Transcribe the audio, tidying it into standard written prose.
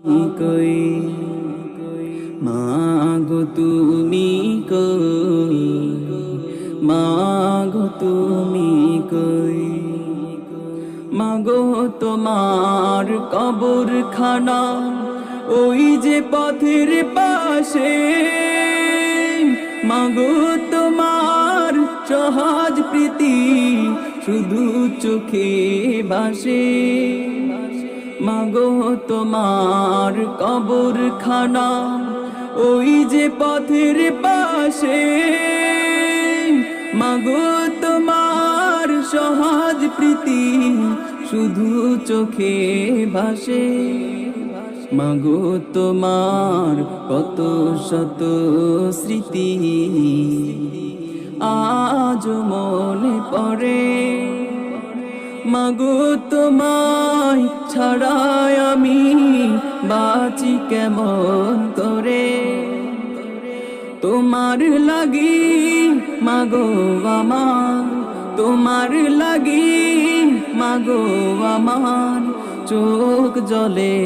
কই মাগো তুমি কই, মাগো তুমি কই। মাগো তোমার কবরখানা ওই যে পথের পাশে, মাগো তোমার সহজ প্রীতি শুধু চোখে ভাসে। মাগো তোমার কবরখানা ওই যে পথের পাশে, মাগো তোমার সহজ প্রীতি শুধু চোখে ভাসে। মাগো তোমার কত শত স্মৃতি আজ মনে পড়ে, মাগো তোমায় ছাড়াই আমি বাঁচি কেমন করে। তোমার লাগি মাগো আমার, তোমার লাগি মাগো আমার চোখ জ্বলে।